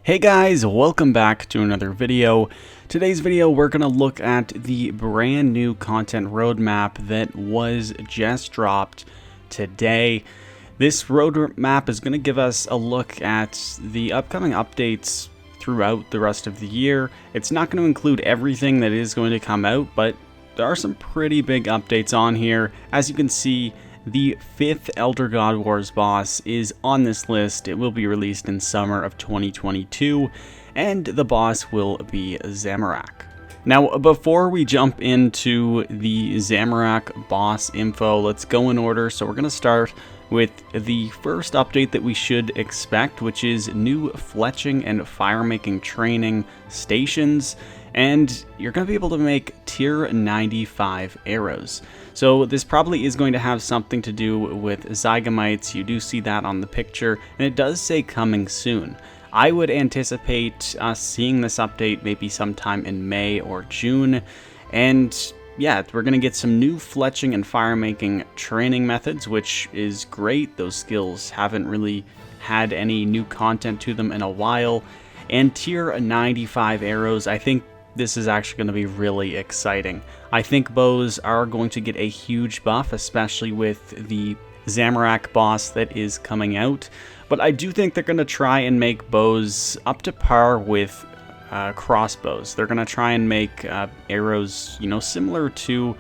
Hey guys, welcome back to another video. Today's video we're going to look at the brand new content roadmap that was just dropped today. This roadmap is going to give us a look at the upcoming updates throughout the rest of the year. It's not going to include everything that is going to come out, but there are some pretty big updates on here. As you can see, the 5th Elder God Wars boss is on this list. It will be released in summer of 2022, and the boss will be Zamorak. Now, before we jump into the Zamorak boss info, let's go in order. So we're going to start with the first update that we should expect, which is new fletching and fire-making training stations. And you're going to be able to make tier 95 arrows. So this probably is going to have something to do with Zygomites. You do see that on the picture, and it does say coming soon. I would anticipate us seeing this update maybe sometime in May or June. And yeah, we're going to get some new fletching and fire making training methods, which is great. Those skills haven't really had any new content to them in a while. And tier 95 arrows, I think this is actually going to be really exciting. I think bows are going to get a huge buff, especially with the Zamorak boss that is coming out. But I do think they're going to try and make bows up to par with crossbows. They're going to try and make arrows, similar to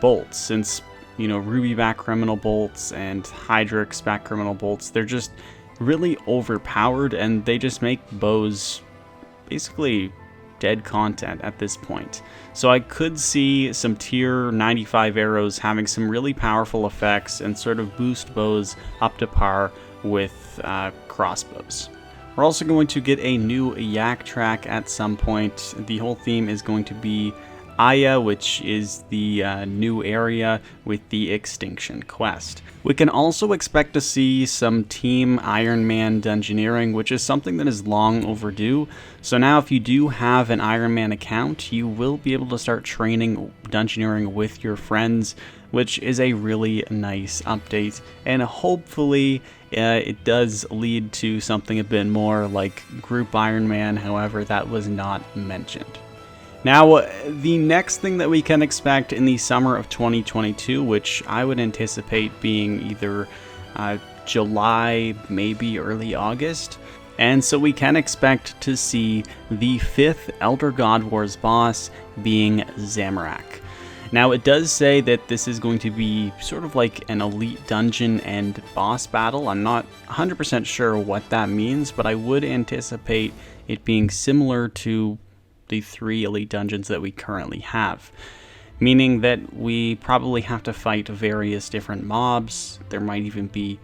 bolts, since, Ruby back criminal bolts and Hydrix back criminal bolts, they're just really overpowered, and they just make bows basically dead content at this point. So I could see some tier 95 arrows having some really powerful effects and sort of boost bows up to par with crossbows. We're also going to get a new yak track at some point. The whole theme is going to be Aya, which is the new area with the Extinction quest. We can also expect to see some Team Ironman dungeoneering, which is something that is long overdue. So now if you do have an Ironman account, you will be able to start training dungeoneering with your friends, which is a really nice update. And hopefully it does lead to something a bit more like Group Ironman, however, that was not mentioned. Now, the next thing that we can expect in the summer of 2022, which I would anticipate being either July, maybe early August, and so we can expect to see the 5th Elder God Wars boss being Zamorak. Now, it does say that this is going to be sort of like an elite dungeon and boss battle. I'm not 100% sure what that means, but I would anticipate it being similar to the 3 elite dungeons that we currently have, meaning that we probably have to fight various different mobs. There might even be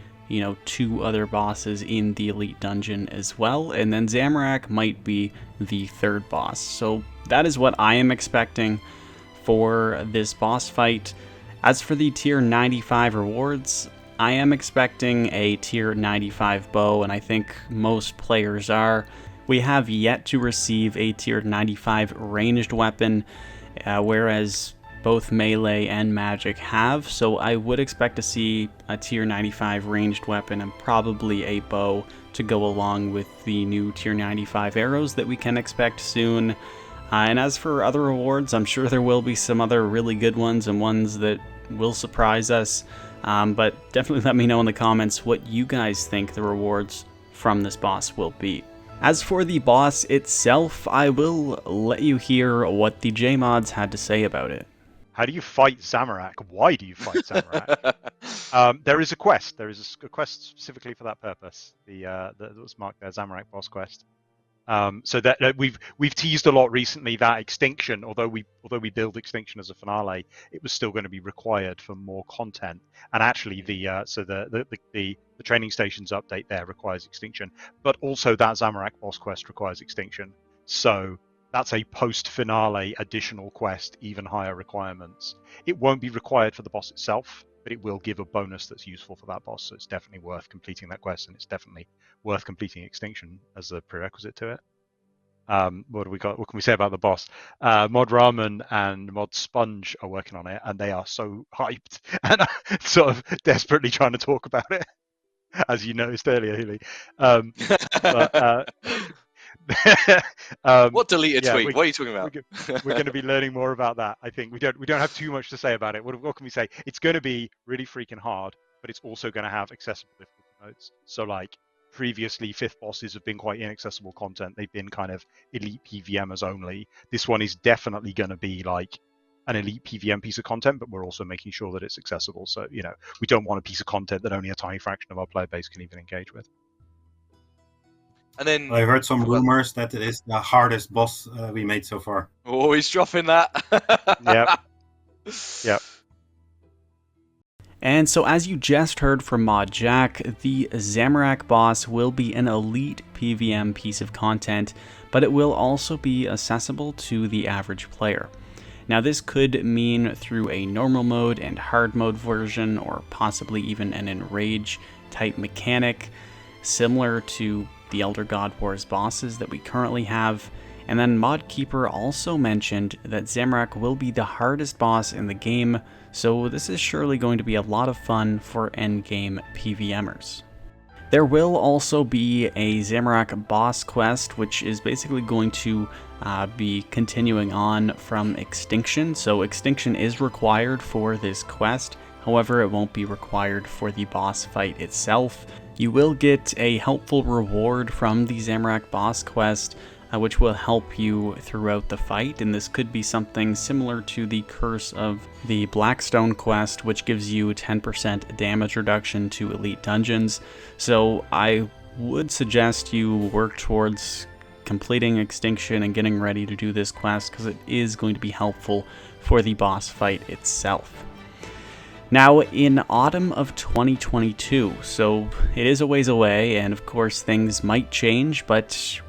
2 other bosses in the elite dungeon as well, and then Zamorak might be the 3rd boss. So that is what I am expecting for this boss fight. As for the tier 95 rewards, I am expecting a tier 95 bow, and I think most players are. We have yet to receive a tier 95 ranged weapon, whereas both melee and magic have, so I would expect to see a tier 95 ranged weapon and probably a bow to go along with the new tier 95 arrows that we can expect soon. And as for other rewards, I'm sure there will be some other really good ones and ones that will surprise us, but definitely let me know in the comments what you guys think the rewards from this boss will be. As for the boss itself, I will let you hear what the JMods had to say about it. How do you fight Zamorak? Why do you fight Zamorak? There is a quest. There is a quest specifically for that purpose. That was marked there, Zamorak boss quest. So that we've teased a lot recently that Extinction, although we build Extinction as a finale, it was still going to be required for more content. And actually, the training stations update there requires Extinction, but also that Zamorak boss quest requires Extinction. So that's a post-finale additional quest, even higher requirements. It won't be required for the boss itself, but it will give a bonus that's useful for that boss. So it's definitely worth completing that quest, and it's definitely worth completing Extinction as a prerequisite to it. What do we got? What can we say about the boss? Mod Ramen and Mod Sponge are working on it, and they are so hyped and sort of desperately trying to talk about it, as you noticed earlier, Huli. What deleted yeah, tweet? What are you talking about? We're going to be learning more about that. I think we don't have too much to say about it. What can we say? It's going to be really freaking hard, but it's also going to have accessible difficulty modes. So like previously, fifth bosses have been quite inaccessible content. They've been kind of elite PVMers only. This one is definitely going to be like an elite PVM piece of content, but we're also making sure that it's accessible. So, you know, we don't want a piece of content that only a tiny fraction of our player base can even engage with. And then I heard some rumors that it is the hardest boss we made so far. Oh, he's dropping that. Yep. Yep. And so as you just heard from Mod Jack, the Zamorak boss will be an elite PVM piece of content, but it will also be accessible to the average player. Now this could mean through a normal mode and hard mode version, or possibly even an enrage type mechanic, similar to the Elder God Wars bosses that we currently have. And then Modkeeper also mentioned that Zamorak will be the hardest boss in the game, so this is surely going to be a lot of fun for endgame PVMers. There will also be a Zamorak boss quest, which is basically going to be continuing on from Extinction. So Extinction is required for this quest, however it won't be required for the boss fight itself. You will get a helpful reward from the Zamorak boss quest, which will help you throughout the fight, and this could be something similar to the Curse of the Blackstone quest, which gives you 10% damage reduction to elite dungeons. So I would suggest you work towards completing Extinction and getting ready to do this quest, because it is going to be helpful for the boss fight itself. Now, in autumn of 2022, so it is a ways away, and of course things might change, but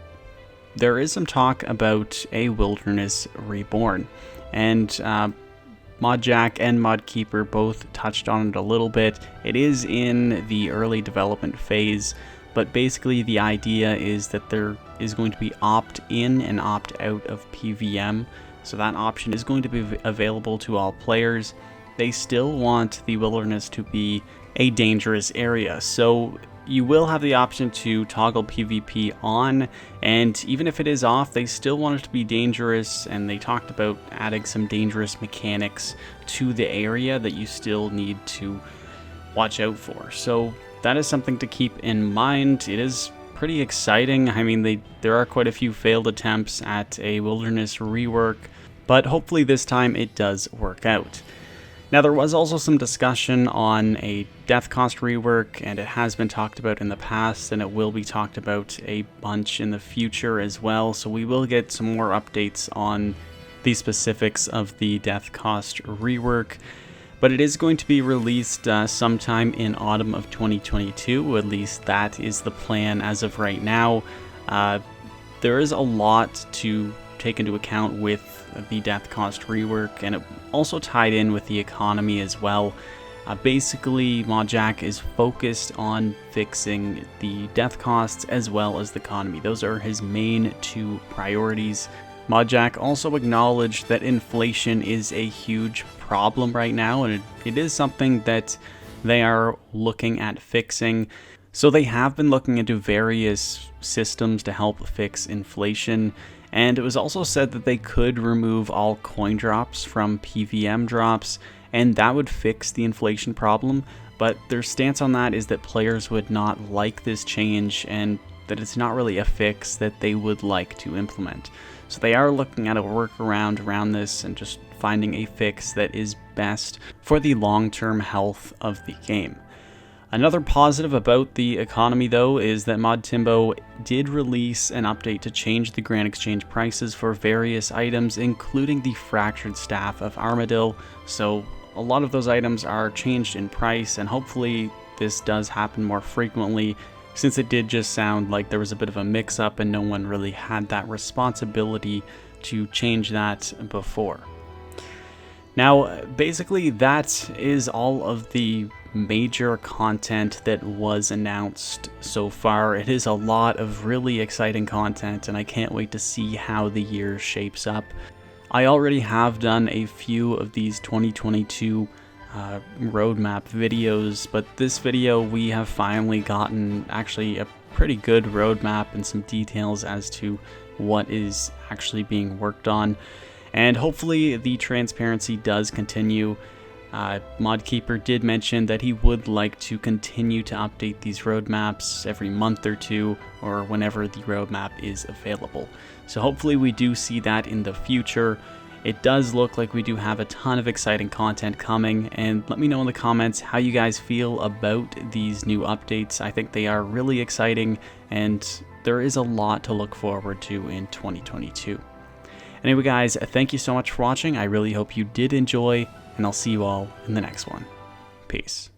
there is some talk about a Wilderness Reborn, and ModJack and ModKeeper both touched on it a little bit. It is in the early development phase, but basically the idea is that there is going to be opt-in and opt-out of PVM, so that option is going to be available to all players. They still want the Wilderness to be a dangerous area, so you will have the option to toggle PvP on, and even if it is off, they still want it to be dangerous, and they talked about adding some dangerous mechanics to the area that you still need to watch out for. So that is something to keep in mind. It is pretty exciting. I mean, there are quite a few failed attempts at a Wilderness rework, but hopefully this time it does work out. Now, there was also some discussion on a death cost rework, and it has been talked about in the past, and it will be talked about a bunch in the future as well, so we will get some more updates on the specifics of the death cost rework. But it is going to be released sometime in autumn of 2022, at least that is the plan as of right now. There is a lot to take into account with the death cost rework, and it also tied in with the economy as well. Basically, ModJack is focused on fixing the death costs as well as the economy. Those are his main two priorities. ModJack also acknowledged that inflation is a huge problem right now, and it is something that they are looking at fixing. So they have been looking into various systems to help fix inflation. And it was also said that they could remove all coin drops from PVM drops, and that would fix the inflation problem, but their stance on that is that players would not like this change, and that it's not really a fix that they would like to implement. So they are looking at a workaround around this and just finding a fix that is best for the long-term health of the game. Another positive about the economy, though, is that ModTimbo did release an update to change the Grand Exchange prices for various items, including the Fractured Staff of Armadil. So a lot of those items are changed in price, and hopefully this does happen more frequently, since it did just sound like there was a bit of a mix-up and no one really had that responsibility to change that before. Now, basically, that is all of the major content that was announced so far. It is a lot of really exciting content, and I can't wait to see how the year shapes up. I already have done a few of these 2022 roadmap videos, but this video we have finally gotten actually a pretty good roadmap and some details as to what is actually being worked on. And hopefully the transparency does continue. Modkeeper did mention that he would like to continue to update these roadmaps every month or two, or whenever the roadmap is available. So hopefully we do see that in the future. It does look like we do have a ton of exciting content coming, and let me know in the comments how you guys feel about these new updates. I think they are really exciting, and there is a lot to look forward to in 2022. Anyway guys, thank you so much for watching. I really hope you did enjoy, and I'll see you all in the next one. Peace.